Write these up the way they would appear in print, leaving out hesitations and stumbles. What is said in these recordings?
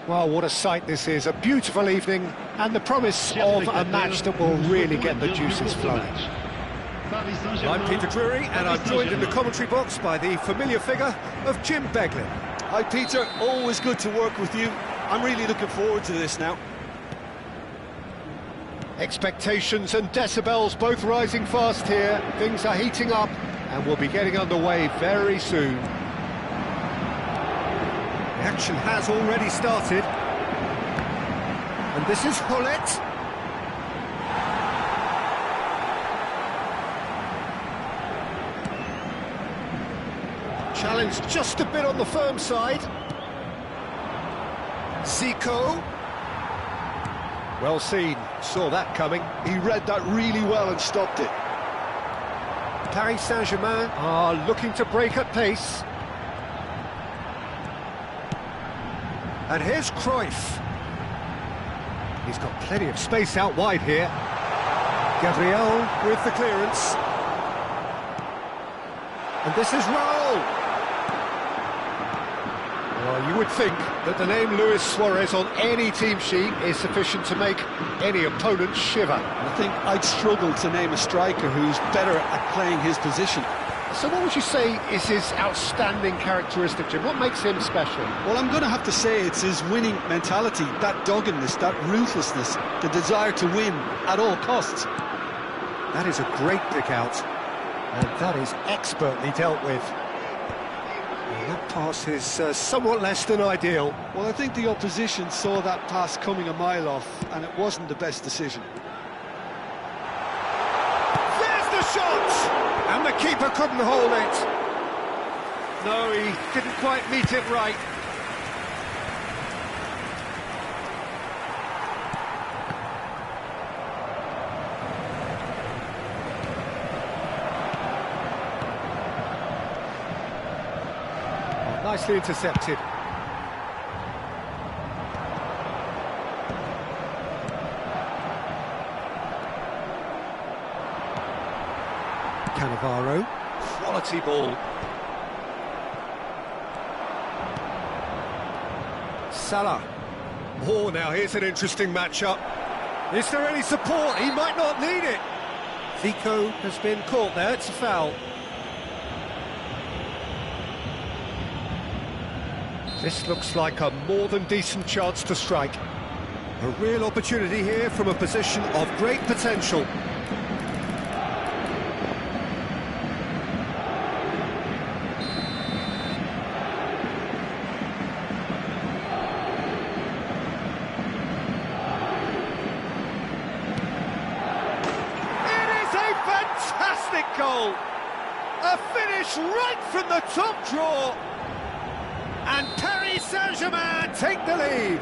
Well, what a sight this is, a beautiful evening, and the promise of a match that will really get the juices flowing. I'm Peter Drury, and I'm joined in the commentary box by the familiar figure of Jim Beglin. Hi Peter, always good to work with you. I'm really looking forward to this now. Expectations and decibels both rising fast here. Things are heating up, and we'll be getting underway very soon. The action has already started. And this is Hullet. Challenge just a bit on the firm side. Zico. Well seen, saw that coming. He read that really well and stopped it. Paris Saint-Germain are looking to break at pace. And here's Cruyff. He's got plenty of space out wide here. Gabriel with the clearance. And this is Raul. Well, you would think that the name Luis Suarez on any team sheet is sufficient to make any opponent shiver. I think I'd struggle to name a striker who's better at playing his position. So what would you say is his outstanding characteristic, Jim? What makes him special? Well, I'm going to have to say it's his winning mentality, that doggedness, that ruthlessness, the desire to win at all costs. That is a great pick out, and that is expertly dealt with. And that pass is somewhat less than ideal. Well, I think the opposition saw that pass coming a mile off, and it wasn't the best decision. There's the shot! And the keeper couldn't hold it. No, he didn't quite meet it right. Oh, nicely intercepted. Cannavaro, quality ball. Salah. Oh, now here's an interesting matchup. Is there any support? He might not need it. Zico has been caught there, it's a foul. This looks like a more than decent chance to strike. A real opportunity here from a position of great potential. Goal. A finish right from the top draw. And Paris Saint-Germain take the lead.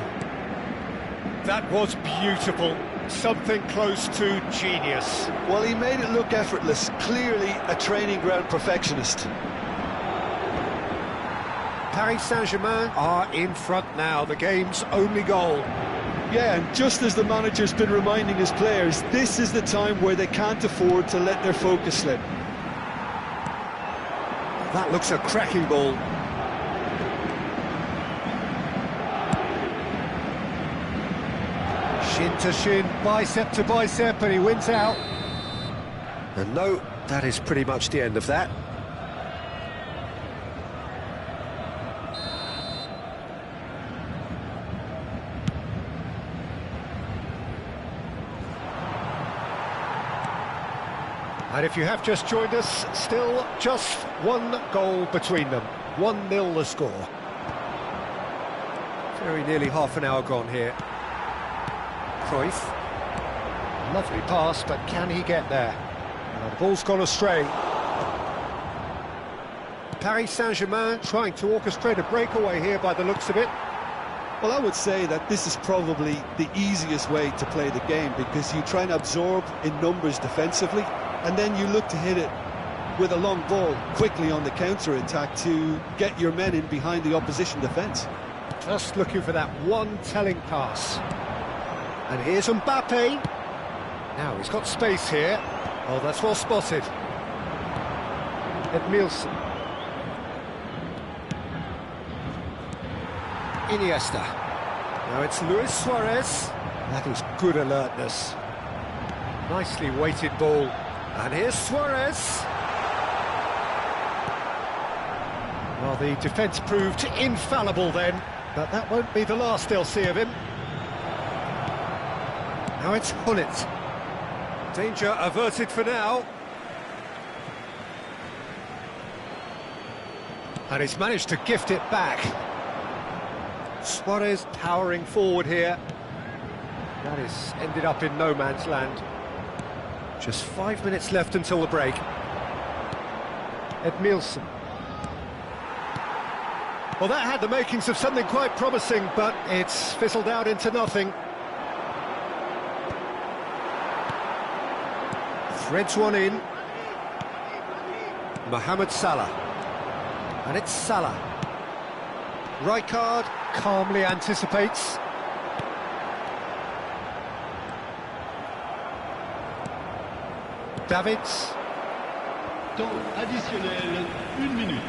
That was beautiful. Something close to genius. Well, he made it look effortless. Clearly a training ground perfectionist. Paris Saint-Germain are in front now. The game's only goal. Yeah, and just as the manager's been reminding his players, this is the time where they can't afford to let their focus slip. That looks a cracking ball. Shin to shin, bicep to bicep, and he wins out. And no, that is pretty much the end of that. And if you have just joined us, still just one goal between them. 1-0 the score. Very nearly half an hour gone here. Cruyff. Lovely pass, but can he get there? The ball's gone astray. Paris Saint-Germain trying to orchestrate a breakaway here by the looks of it. Well, I would say that this is probably the easiest way to play the game, because you try and absorb in numbers defensively, and then you look to hit it with a long ball quickly on the counter-attack to get your men in behind the opposition defence. Just looking for that one telling pass. And here's Mbappe. Now he's got space here. Oh, that's well spotted. Edmilson. Iniesta. Now it's Luis Suarez. That is good alertness. Nicely weighted ball. And here's Suarez. Well, the defence proved infallible then, but that won't be the last they'll see of him. Now it's Hullet. Danger averted for now. And he's managed to gift it back. Suarez powering forward here. That is ended up in no man's land. Just 5 minutes left until the break. Edmilson. Well, that had the makings of something quite promising, but it's fizzled out into nothing. Threads one in. Mohamed Salah. And it's Salah. Rijkaard calmly anticipates. Davids. Temps additionnel, 1 minute.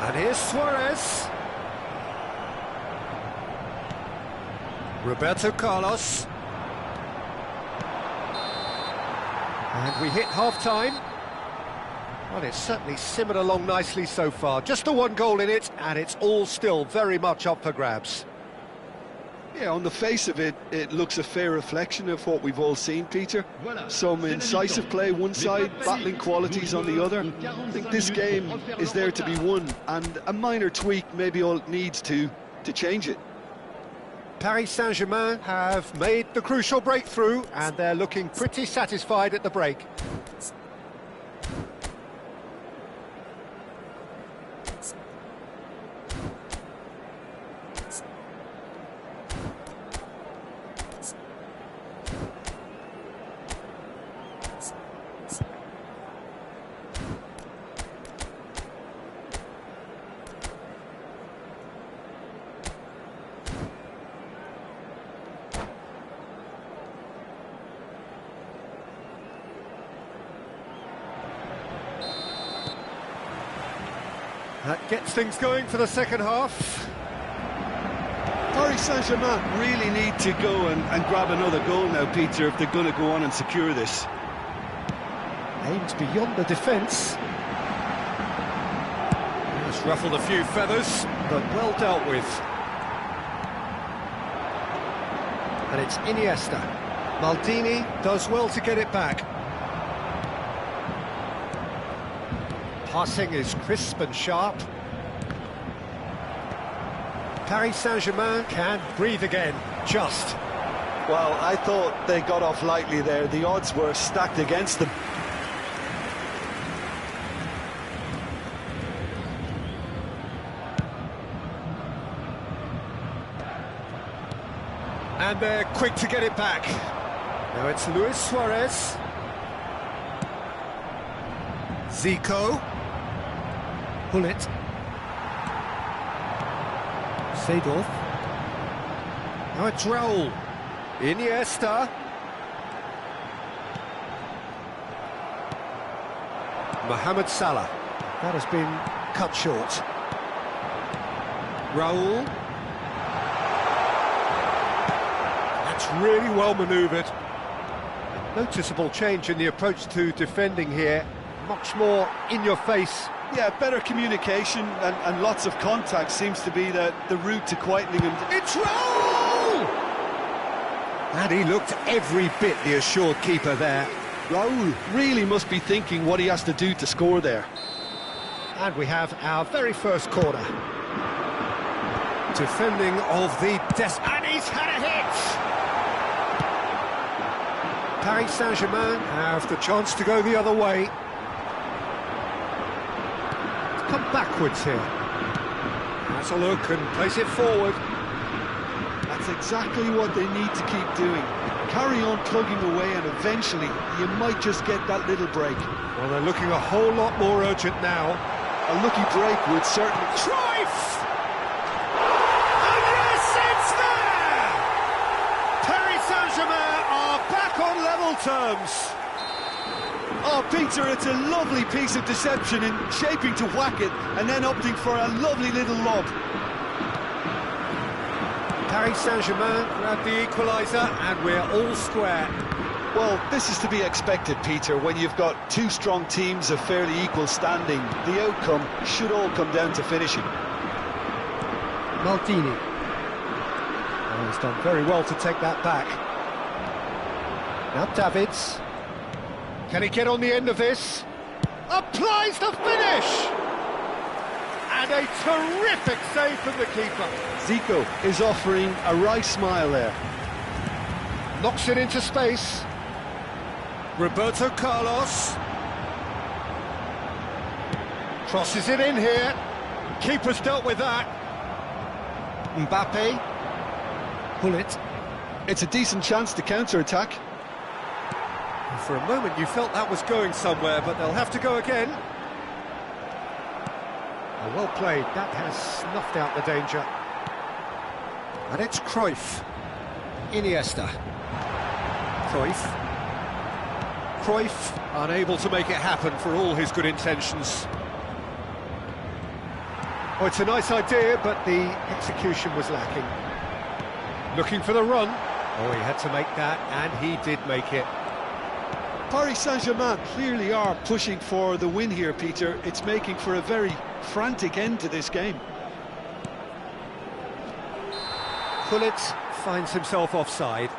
And here's Suarez. Roberto Carlos. And we hit half-time. Well, it's certainly simmered along nicely so far. Just the one goal in it, and it's all still very much up for grabs. Yeah, on the face of it, it looks a fair reflection of what we've all seen, Peter. Some incisive play one side, battling qualities on the other. I think this game is there to be won, and a minor tweak maybe all it needs to change it. Paris Saint-Germain have made the crucial breakthrough, and they're looking pretty satisfied at the break. That gets things going for the second half. Paris Saint-Germain really need to go and grab another goal now, Peter, if they're going to go on and secure this. Aimed beyond the defence. It's ruffled a few feathers, but well dealt with. And it's Iniesta. Maldini does well to get it back. Passing is crisp and sharp. Paris Saint-Germain can breathe again, just. Well, I thought they got off lightly there. The odds were stacked against them. And they're quick to get it back. Now it's Luis Suarez. Zico. Hullet. Seedorf. Now it's Raul. Iniesta. Mohamed Salah. That has been cut short. Raul. That's really well manoeuvred. Noticeable change in the approach to defending here. Much more in your face. Yeah, better communication and lots of contact seems to be the route to quietening him. It's Raul! And he looked every bit the assured keeper there. Raul really must be thinking what he has to do to score there. And we have our very first corner. Defending of the and he's had a hit! Paris Saint-Germain have the chance to go the other way. Come backwards here. Has a look and place it forward. That's exactly what they need to keep doing. Carry on plugging away and eventually you might just get that little break. Well, they're looking a whole lot more urgent now. A lucky break would certainly... Cruyff! And yes, it's there! Paris Saint-Germain are back on level terms. Oh, Peter, it's a lovely piece of deception in shaping to whack it and then opting for a lovely little lob. Paris Saint-Germain grab the equaliser, and we're all square. Well, this is to be expected, Peter. When you've got two strong teams of fairly equal standing, the outcome should all come down to finishing. Maldini. Oh, he's done very well to take that back. Now Davids. Can he get on the end of this? Applies the finish! And a terrific save from the keeper. Zico is offering a wry smile there. Knocks it into space. Roberto Carlos. Crosses it in here. Keeper's dealt with that. Mbappe. Pull it. It's a decent chance to counter-attack. For a moment you felt that was going somewhere, but they'll have to go again. Oh, well played. That has snuffed out the danger. And it's Cruyff. Iniesta. Cruyff unable to make it happen for all his good intentions. Oh, it's a nice idea, but the execution was lacking. Looking for the run. Oh, he had to make that, and he did make it. Paris Saint-Germain clearly are pushing for the win here, Peter. It's making for a very frantic end to this game. Gullit finds himself offside.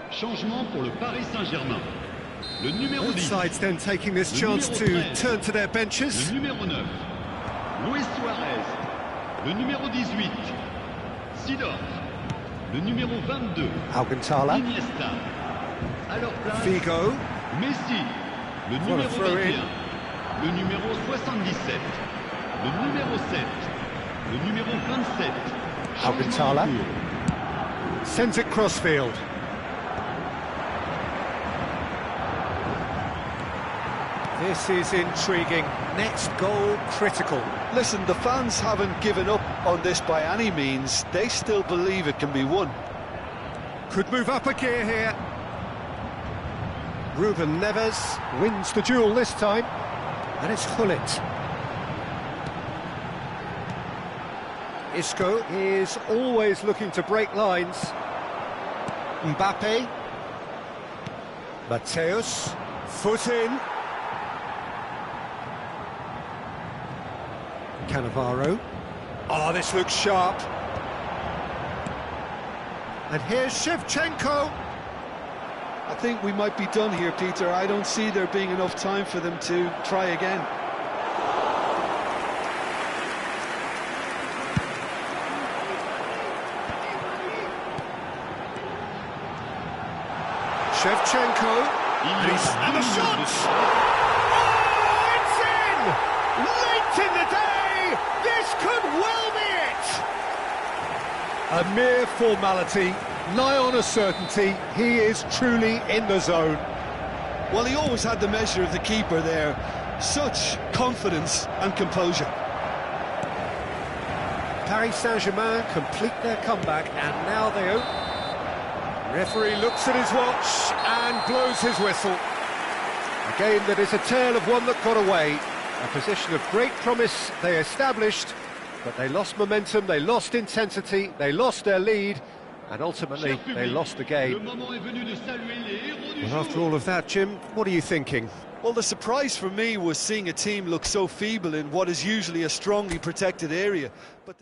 Changement pour le Paris Saint-Germain. Le numéro 10. Both sides then taking this chance to turn to their benches. Le numéro 9. Luis Suarez. Le numéro 18. Sidor. Le numéro 22. Alcantara. Iniesta. À leur place. Figo. Messi. Le numéro 21. Le numéro 77. Le numéro 7. Le numéro 27. Alcantara. Sends it crossfield. This is intriguing. Next goal critical. Listen, the fans haven't given up on this by any means. They still believe it can be won. Could move up a gear here. Ruben Neves wins the duel this time. And it's Gullit. Isco is always looking to break lines. Mbappe. Mateus. Foot in. Cannavaro. Oh, this looks sharp. And here's Shevchenko. I think we might be done here, Peter. I don't see there being enough time for them to try again. Shevchenko. And the shot! Oh, it's in! Late in the day! This could well be it! A mere formality, nigh on a certainty. He is truly in the zone. Well, he always had the measure of the keeper there. Such confidence and composure. Paris Saint-Germain complete their comeback, and now they open. Referee looks at his watch and blows his whistle. A game that is a tale of one that got away. A position of great promise they established, but they lost momentum, they lost intensity, they lost their lead, and ultimately they lost the game. Well, after all of that, Jim, what are you thinking? Well, the surprise for me was seeing a team look so feeble in what is usually a strongly protected area. But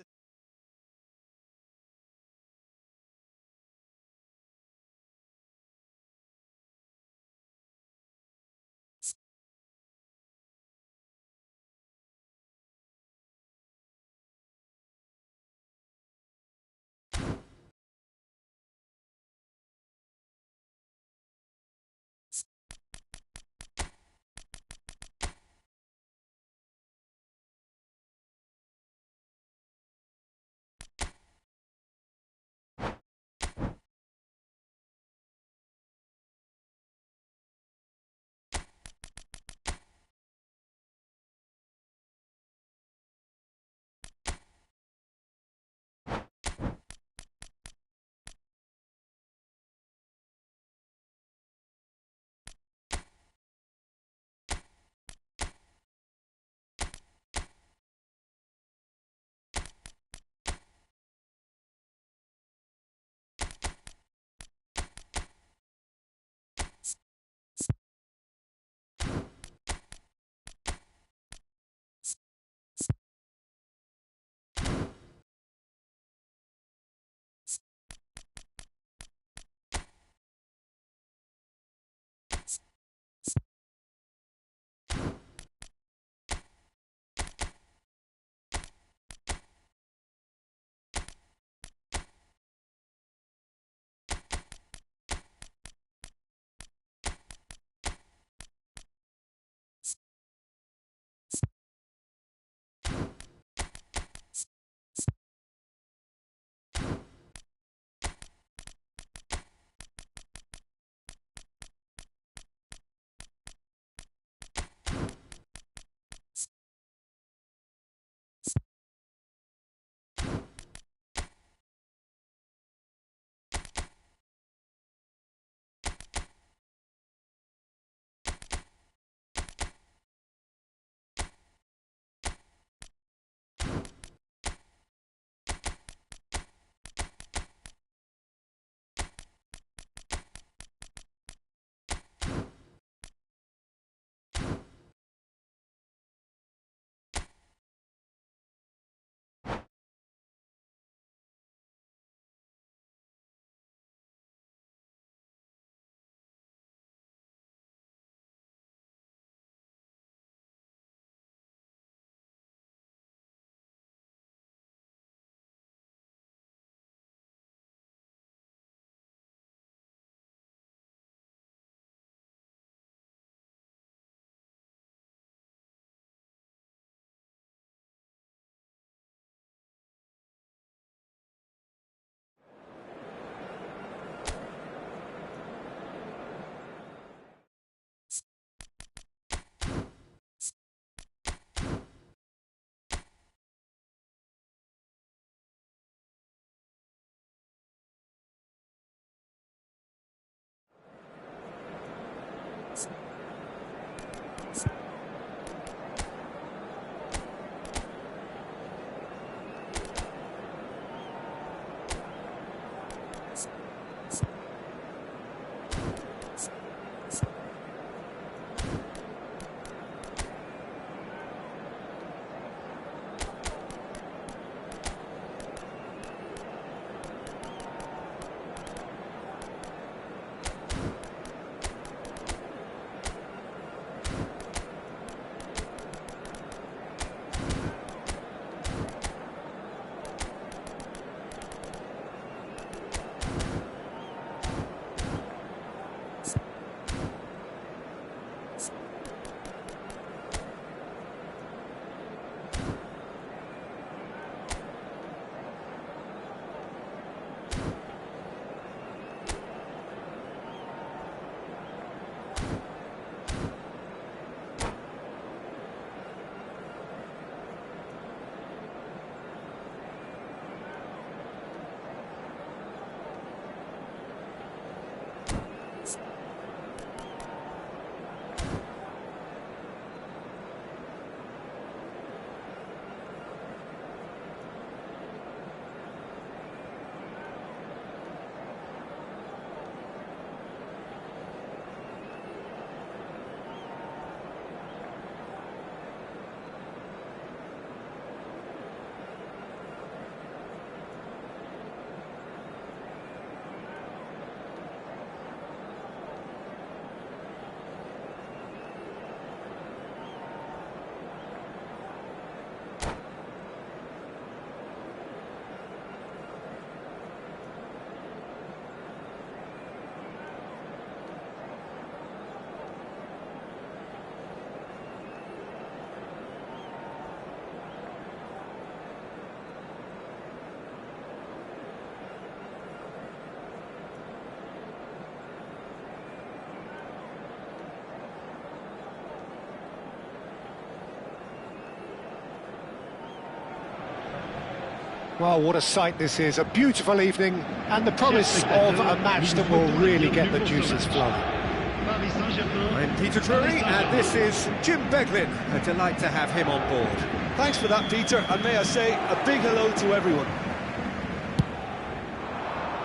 Well, what a sight this is, a beautiful evening, and the promise of a match that will really get the juices flowing. I'm Peter Drury, and this is Jim Beglin. A delight to have him on board. Thanks for that, Peter, and may I say a big hello to everyone.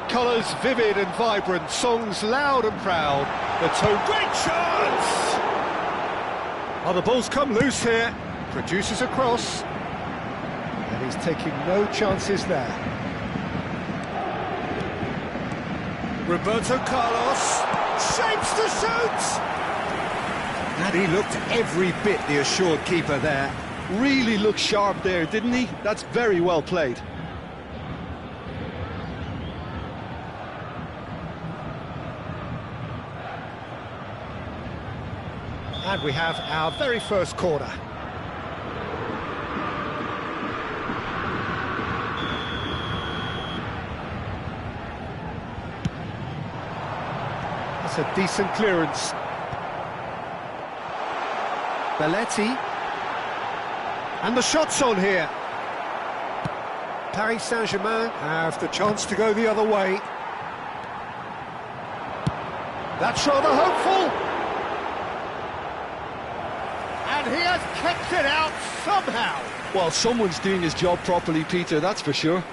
Colours vivid and vibrant, songs loud and proud. The tone, great chance! Oh, the ball's come loose here, produces a cross. And he's taking no chances there. Roberto Carlos shapes to shoot! And he looked every bit the assured keeper there. Really looked sharp there, didn't he? That's very well played. And we have our very first corner. That's a decent clearance. Belletti. And the shot's on here. Paris Saint-Germain have the chance to go the other way. That's rather hopeful. And he has kept it out somehow. Well, someone's doing his job properly, Peter, that's for sure.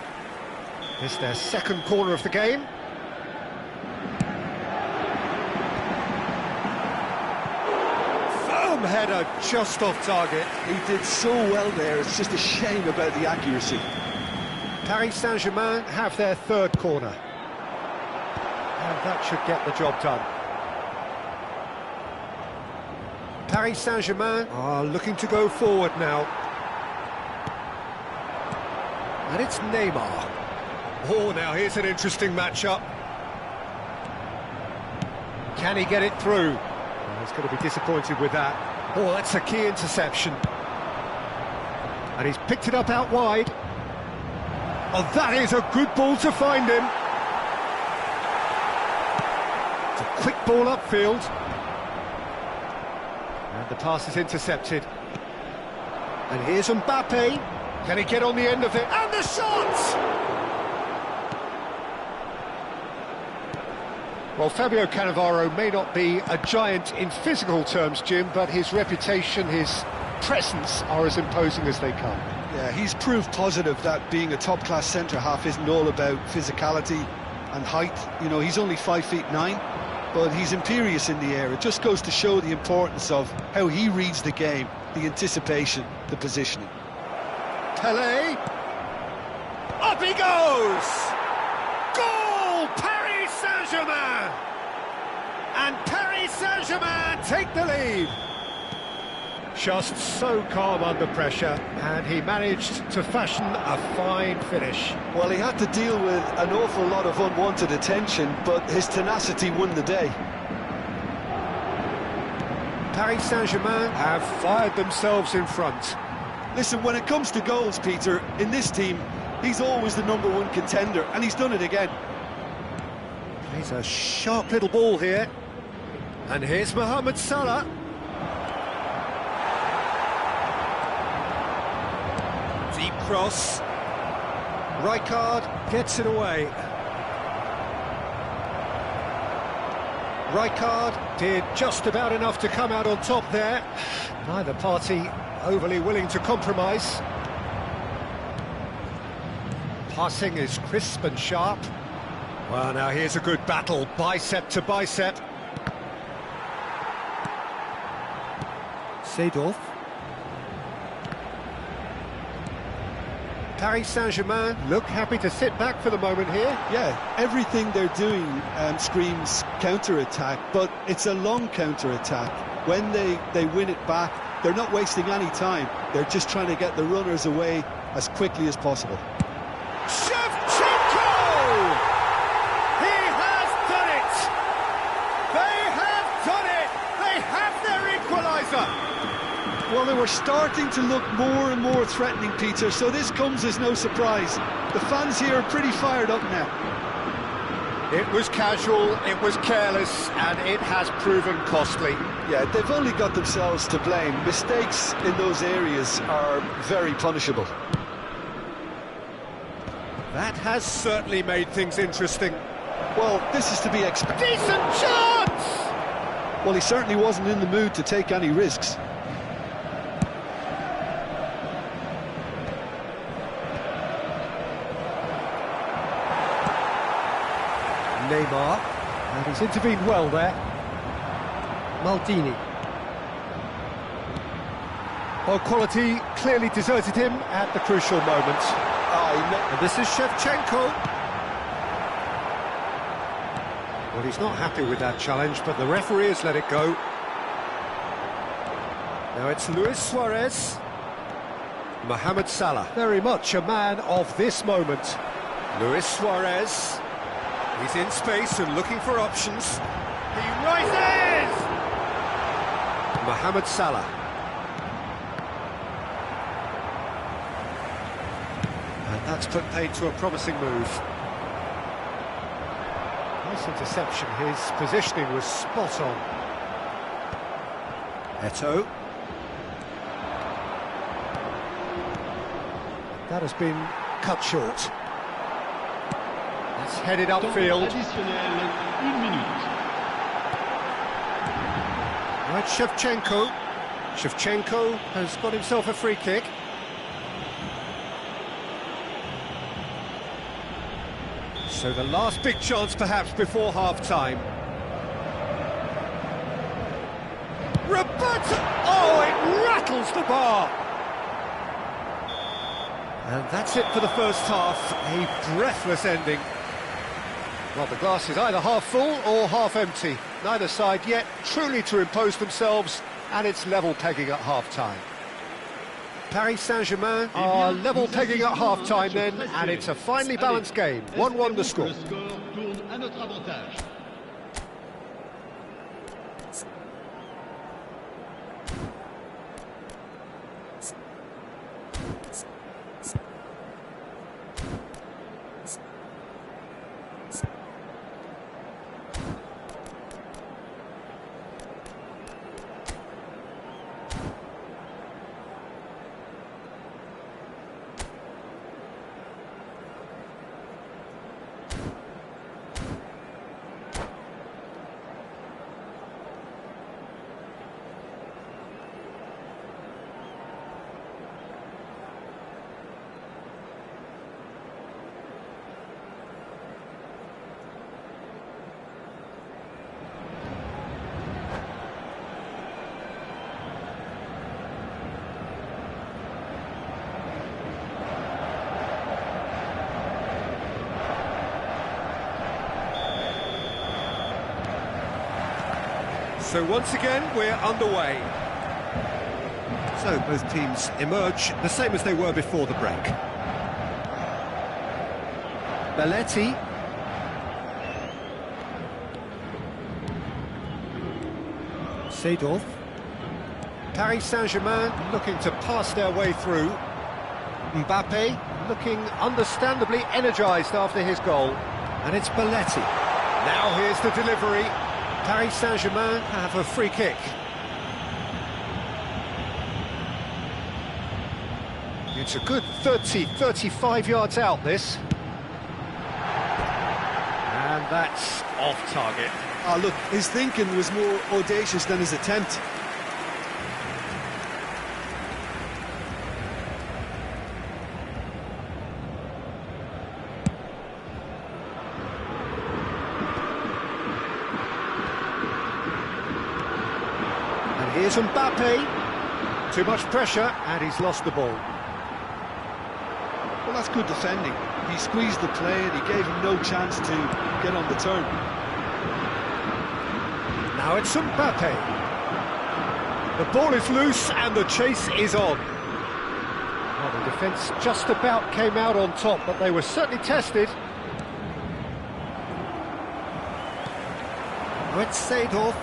It's their second corner of the game. Firm header just off target. He did so well there, it's just a shame about the accuracy. Paris Saint-Germain have their third corner. And that should get the job done. Paris Saint-Germain are looking to go forward now. And it's Neymar. Oh, now here's an interesting matchup. Can he get it through? Oh, he's going to be disappointed with that. Oh, that's a key interception. And he's picked it up out wide. Oh, that is a good ball to find him. It's a quick ball upfield. And the pass is intercepted. And here's Mbappe. Can he get on the end of it? And the shot! Well, Fabio Cannavaro may not be a giant in physical terms, Jim, but his reputation, his presence are as imposing as they come. Yeah, he's proof positive that being a top-class centre-half isn't all about physicality and height. You know, he's only 5'9", but he's imperious in the air. It just goes to show the importance of how he reads the game, the anticipation, the positioning. Pelé. Up he goes! Goal! Paris Saint-Germain! And Paris Saint-Germain take the lead. Just so calm under pressure, and he managed to fashion a fine finish. Well, he had to deal with an awful lot of unwanted attention, but his tenacity won the day. Paris Saint-Germain have fired themselves in front. Listen, when it comes to goals, Peter, in this team, he's always the #1 contender, and he's done it again. He's a sharp little ball here. And here's Mohamed Salah. Deep cross. Rijkaard gets it away. Rijkaard did just about enough to come out on top there. Neither party overly willing to compromise. Passing is crisp and sharp. Well, now here's a good battle, bicep to bicep. Seedorf. Paris Saint-Germain look happy to sit back for the moment here. Yeah, everything they're doing screams counter-attack, but it's a long counter-attack. When they win it back, they're not wasting any time. They're just trying to get the runners away as quickly as possible. Shevchenko! He has done it! They have done it! They have their equaliser! Well, they were starting to look more and more threatening, Peter, so this comes as no surprise. The fans here are pretty fired up now. It was casual, it was careless, and it has proven costly. Yeah, they've only got themselves to blame. Mistakes in those areas are very punishable. That has certainly made things interesting. Well, this is to be expected. Decent chance! Well, he certainly wasn't in the mood to take any risks. Neymar, and he's intervened well there. Maldini. Well, quality clearly deserted him at the crucial moment. And this is Shevchenko. Well, he's not happy with that challenge, but the referee has let it go. Now it's Luis Suarez. Mohamed Salah, very much a man of this moment. Luis Suarez. He's in space and looking for options. He rises! Mohamed Salah. And that's put paid to a promising move. Nice interception. His positioning was spot on. Eto'o. That has been cut short. It's headed upfield. Right, Shevchenko. Shevchenko has got himself a free kick. So the last big chance perhaps before half-time. Roberto! Oh, it rattles the bar! And that's it for the first half. A breathless ending. Well, the glass is either half full or half empty. Neither side yet truly to impose themselves, and it's level pegging at half-time. Paris Saint-Germain are level pegging at half-time then, and it's a finely balanced game. 1-1 the score. So once again, we're underway. So both teams emerge the same as they were before the break. Belletti. Seedorf. Paris Saint-Germain looking to pass their way through. Mbappe looking understandably energised after his goal. And it's Belletti. Now here's the delivery. Paris Saint-Germain have a free kick. It's a good 30-35 yards out, this. And that's off target. Oh, look, his thinking was more audacious than his attempt. Here's Mbappe. Too much pressure, and he's lost the ball. Well, that's good defending. He squeezed the play and he gave him no chance to get on the turn. Now it's Mbappe. The ball is loose and the chase is on. Well, the defence just about came out on top, but they were certainly tested. Now it's Seedorf.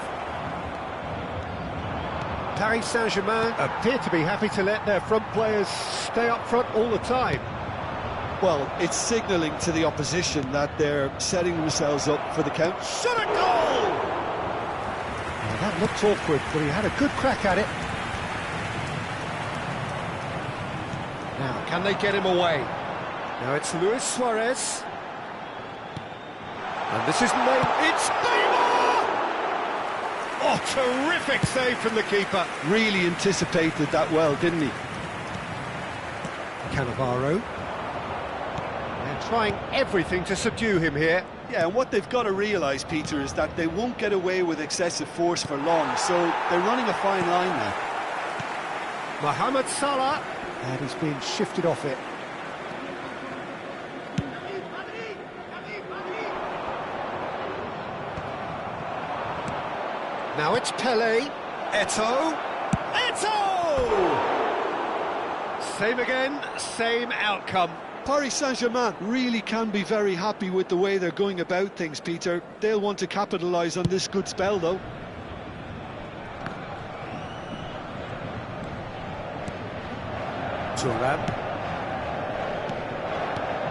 Paris Saint-Germain appear to be happy to let their front players stay up front all the time. Well, it's signalling to the opposition that they're setting themselves up for the count. Shot a goal! Well, that looked awkward, but he had a good crack at it. Now, can they get him away? Now it's Luis Suarez. And this is it's Neymar! Oh, terrific save from the keeper. Really anticipated that well, didn't he? Cannavaro. They're trying everything to subdue him here. Yeah, and what they've got to realise, Peter, is that they won't get away with excessive force for long, so they're running a fine line now. Mohamed Salah. And he's been shifted off it. Now it's Pele. Eto'o. Same again, same outcome. Paris Saint-Germain really can be very happy with the way they're going about things, Peter. They'll want to capitalise on this good spell, though. Thuram.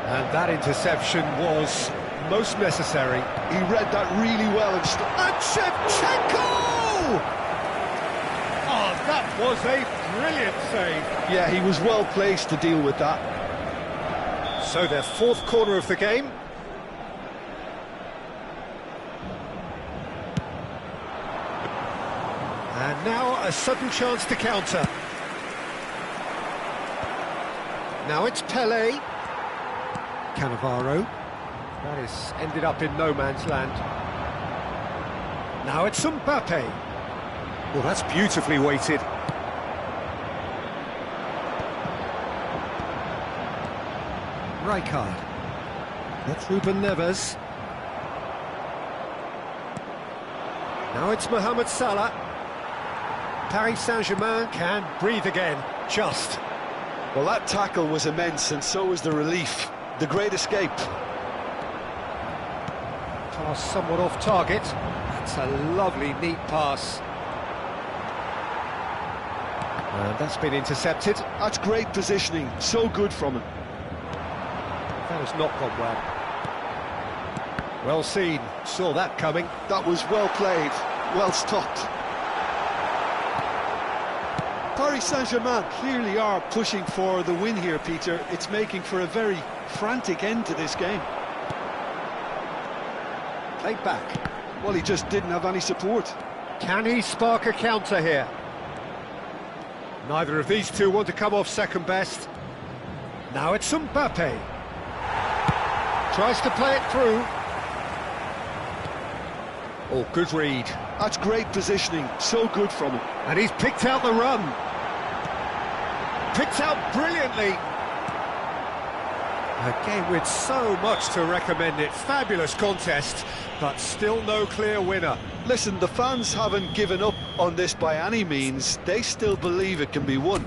And that interception was most necessary. He read that really well. And Shevchenko! Oh, that was a brilliant save. Yeah, he was well placed to deal with that. So their fourth corner of the game. And now a sudden chance to counter. Now it's Pele. Cannavaro. That has ended up in no man's land. Now it's Mbappe. Well, that's beautifully weighted. Rijkaard. That's Ruben Neves. Now it's Mohamed Salah. Paris Saint-Germain can breathe again, just. Well, that tackle was immense, and so was the relief. The great escape. Pass somewhat off target. That's a lovely, neat pass. And that's been intercepted. That's great positioning. So good from him. That has not gone well. Well seen. Saw that coming. That was well played. Well stopped. Paris Saint-Germain clearly are pushing for the win here, Peter. It's making for a very frantic end to this game. Played back. Well, he just didn't have any support. Can he spark a counter here? Neither of these two want to come off second best. Now it's Mbappe. Tries to play it through. Oh, good read. That's great positioning. So good from him. And he's picked out the run. Picked out brilliantly. A game with so much to recommend it. Fabulous contest, but still no clear winner. Listen, the fans haven't given up on this by any means. They still believe it can be won.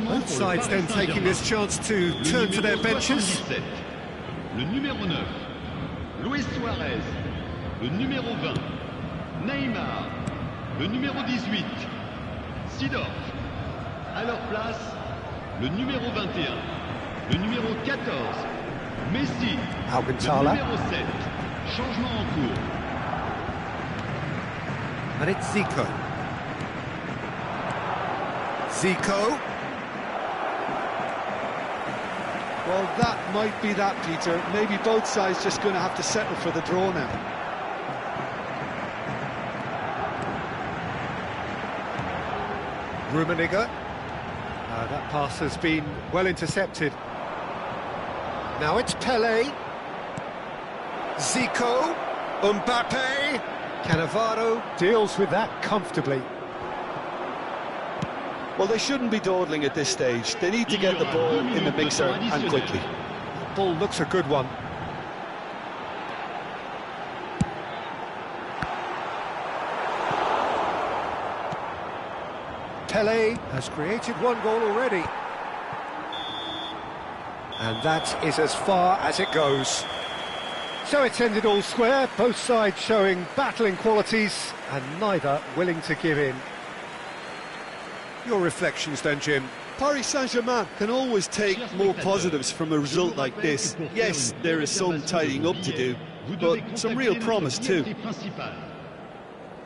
Both sides then taking this chance to turn to their benches. Le numéro 9, Luis Suarez. Le numéro 20, Neymar. Le numéro 18, Sidorf. À leur place, le numéro 21, le numéro 14, Messi. Le numéro 7, changement en cours. And it's Zico. Zico. Well, that might be that, Peter. Maybe both sides just going to have to settle for the draw now. Rummenigge. That pass has been well intercepted. Now it's Pele. Zico. Mbappe. Cannavaro deals with that comfortably. Well, they shouldn't be dawdling at this stage. They need to get the ball in the mixer and quickly. That ball looks a good one. Pele has created one goal already. And that is as far as it goes. So it's ended all square, both sides showing battling qualities and neither willing to give in. Your reflections then, Jim? Paris Saint-Germain can always take more positives from a result like this. Yes, there is some tidying up to do, but some real promise too.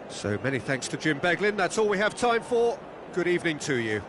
So many thanks to Jim Beglin. That's all we have time for. Good evening to you.